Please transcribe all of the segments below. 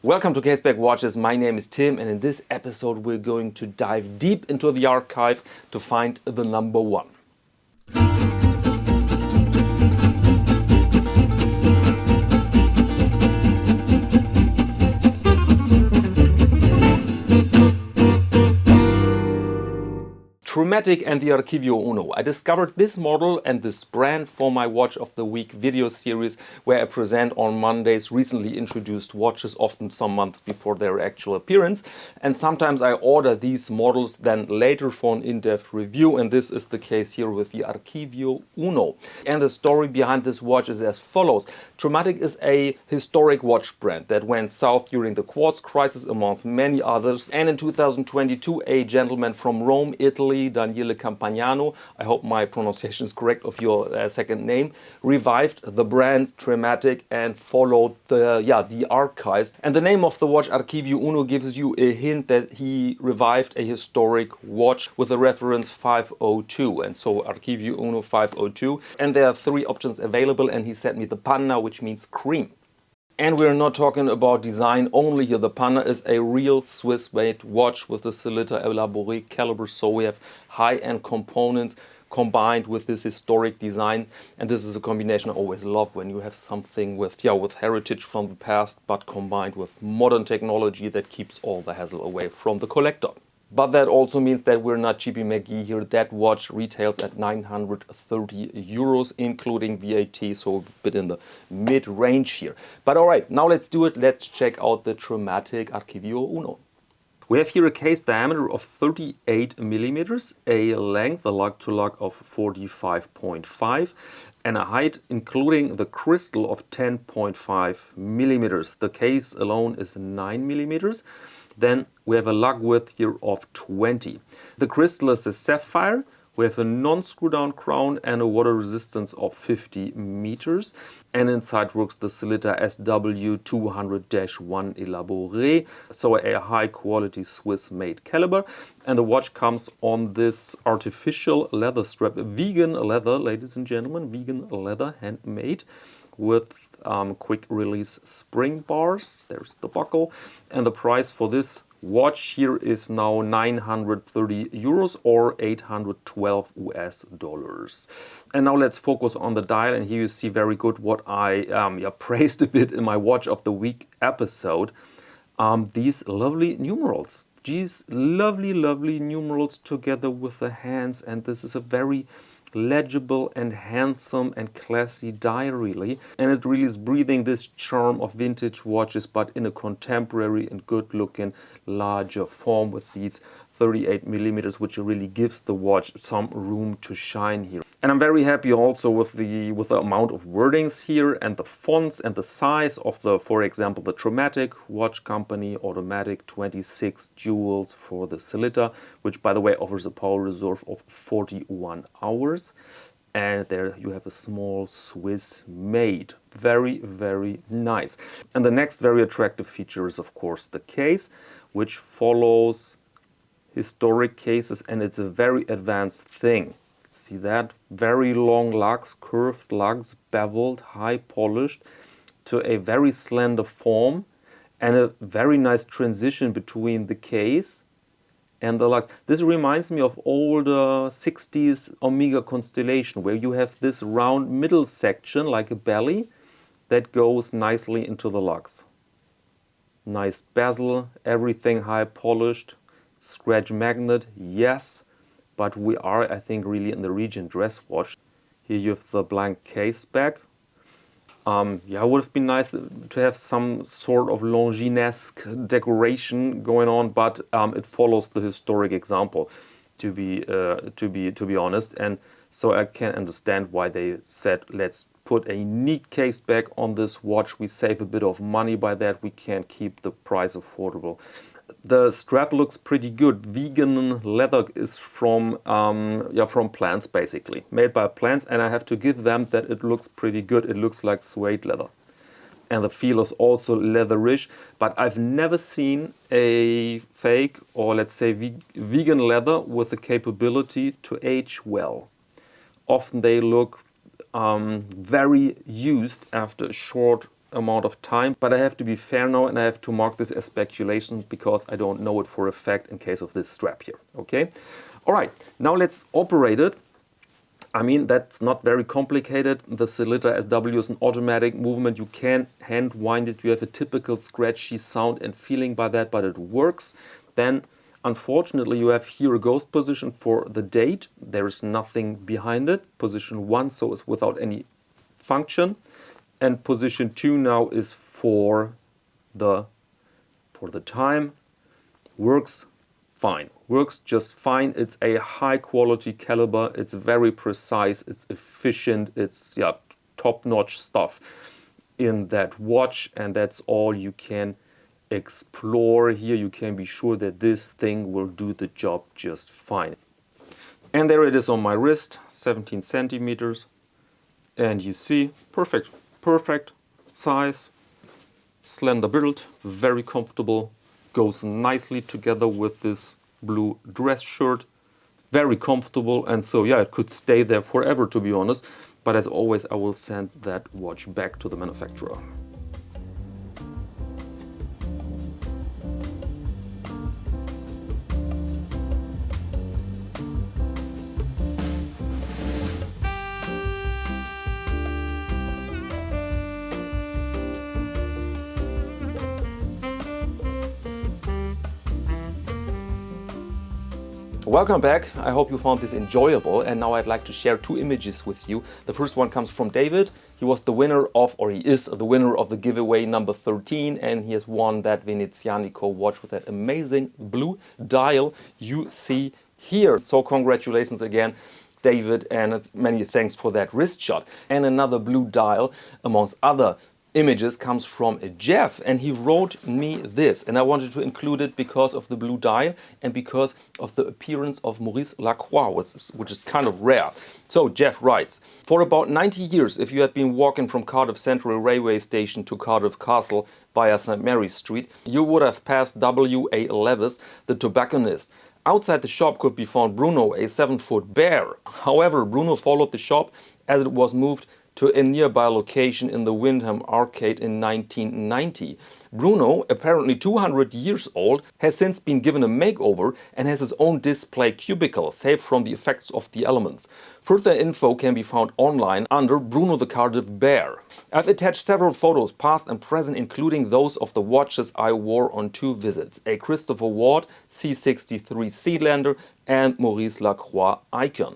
Welcome to Caseback Watches. My name is Tim, and in this episode we're going to dive deep into the archive to find the number one. Trematic and the Archivio Uno. I discovered this model and this brand for my Watch of the Week video series where I present on Mondays recently introduced watches, often some months before their actual appearance. And sometimes I order these models then later for an in-depth review, and this is the case here with the Archivio Uno. And the story behind this watch is as follows. Trematic is a historic watch brand that went south during the quartz crisis amongst many others. And in 2022, a gentleman from Rome, Italy, Daniele Campagnano, I hope my pronunciation is correct of your second name, revived the brand Trematic and followed the archives. And the name of the watch Archivio Uno gives you a hint that he revived a historic watch with a reference 502, and so Archivio Uno 502. And there are three options available, and he sent me the panna, which means cream. And we're not talking about design only here. The panna is a real Swiss-made watch with the Cylinder Elaboré caliber, so we have high-end components combined with this historic design. And this is a combination I always love when you have something with heritage from the past, but combined with modern technology that keeps all the hassle away from the collector. But that also means that we're not cheapy McGee here. That watch retails at 930 euros, including VAT, so a bit in the mid-range here. But all right, now let's do it. Let's check out the Trematic Archivio Uno. We have here a case diameter of 38 millimeters, a length, a lug-to-lug of 45.5, and a height, including the crystal, of 10.5 millimeters. The case alone is 9 millimeters. Then we have a lug width here of 20. The crystal is a sapphire. We have a non-screw-down crown and a water resistance of 50 meters. And inside works the Cylinder SW200-1 Elaboré, so a high-quality Swiss-made caliber. And the watch comes on this artificial leather strap, vegan leather, ladies and gentlemen, vegan leather, handmade, with quick release spring bars. There's the buckle, and the price for this watch here is now 930 euros or 812 US dollars. And now let's focus on the dial, and here you see very good what I praised a bit in my Watch of the Week episode. These lovely numerals. These lovely numerals together with the hands, and this is a very legible and handsome and classy dial, really, and it really is breathing this charm of vintage watches, but in a contemporary and good looking larger form with these 38 millimeters, which really gives the watch some room to shine here. And I'm very happy also with the amount of wordings here and the fonts and the size of the, for example, the Trematic watch company automatic 26 jewels for the Cylinder, which by the way offers a power reserve of 41 hours. And there you have a small Swiss made. Very nice. And the next very attractive feature is of course the case, which follows historic cases, and it's a very advanced thing. See that? Very long lugs, curved lugs, beveled, high polished, to a very slender form, and a very nice transition between the case and the lugs. This reminds me of older 60s Omega Constellation, where you have this round middle section like a belly that goes nicely into the lugs. Nice bezel, everything high polished. Scratch magnet, yes, but we are, I think, really in the region dress watch. Here you have the blank case back. It would have been nice to have some sort of Longinesque decoration going on, but it follows the historic example, to be honest. And so I can understand why they said, let's put a neat case back on this watch. We save a bit of money by that. We can keep the price affordable. The strap looks pretty good. Vegan leather is from plants, basically. Made by plants, and I have to give them that it looks pretty good. It looks like suede leather. And the feel is also leatherish, but I've never seen a fake, or let's say vegan leather with the capability to age well. Often they look very used after a short amount of time, but I have to be fair now and I have to mark this as speculation because I don't know it for a fact in case of this strap here, okay? All right, now let's operate it. I mean, that's not very complicated. The cylinder SW is an automatic movement. You can hand wind it. You have a typical scratchy sound and feeling by that, but it works. Then, unfortunately, you have here a ghost position for the date. There is nothing behind it. Position 1, so it's without any function. And position 2 now is for the time. Works fine. Works just fine. It's a high quality caliber. It's very precise. It's efficient. It's top-notch stuff in that watch, and that's all you can explore here. You can be sure that this thing will do the job just fine. And there it is on my wrist, 17 centimeters. And you see, perfect size, slender build, very comfortable. Goes nicely together with this blue dress shirt. Very comfortable, and so yeah, it could stay there forever, to be honest. But as always, I will send that watch back to the manufacturer. Welcome back. I hope you found this enjoyable, and now I'd like to share 2 images with you. The first one comes from David. He was the winner of, or he is the winner of the giveaway number 13, and he has won that Venezianico watch with that amazing blue dial you see here. So congratulations again, David, and many thanks for that wrist shot. And another blue dial, amongst other images, comes from Jeff, and he wrote me this, and I wanted to include it because of the blue dial and because of the appearance of Maurice Lacroix, which is kind of rare. So Jeff writes, for about 90 years, if you had been walking from Cardiff Central Railway Station to Cardiff Castle via St Mary's Street, you would have passed W.A. Levis, the tobacconist. Outside the shop could be found Bruno, a 7-foot bear. However, Bruno followed the shop as it was moved to a nearby location in the Wyndham Arcade in 1990. Bruno, apparently 200 years old, has since been given a makeover and has his own display cubicle, safe from the effects of the elements. Further info can be found online under Bruno the Cardiff Bear. I've attached several photos, past and present, including those of the watches I wore on 2 visits, a Christopher Ward C63 Sealander and Maurice Lacroix Icon.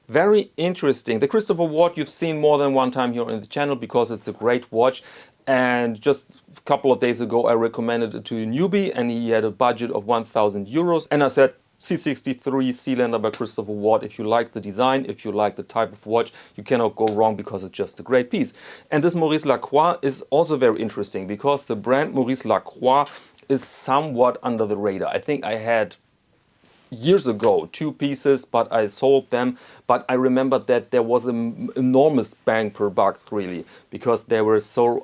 Very interesting. The Christopher Ward you've seen more than one time here on the channel because it's a great watch. And just a couple of days ago I recommended it to a newbie and he had a budget of 1,000 euros. And I said, C63 Sealander by Christopher Ward. If you like the design, if you like the type of watch, you cannot go wrong because it's just a great piece. And this Maurice Lacroix is also very interesting because the brand Maurice Lacroix is somewhat under the radar. I think I had years ago 2 pieces, but I sold them. But I remember that there was an enormous bang per buck, really, because they were so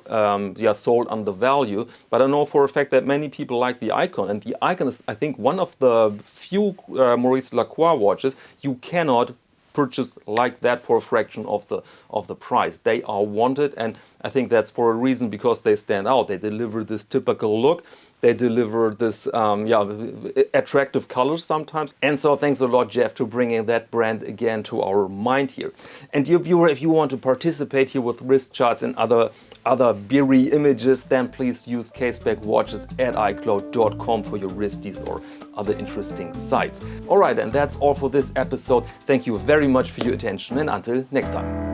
sold under value. But I know for a fact that many people like the Icon, and the Icon is, I think, one of the few Maurice Lacroix watches you cannot purchase like that for a fraction of the price. They are wanted, and I think that's for a reason, because they stand out. They deliver this typical look. They deliver this attractive colors sometimes. And so thanks a lot, Jeff, to bringing that brand again to our mind here. And dear viewer, if you want to participate here with wrist charts and other beery images, then please use caseback.watches@icloud.com for your wristies or other interesting sites. All right, and that's all for this episode. Thank you very much for your attention, and until next time.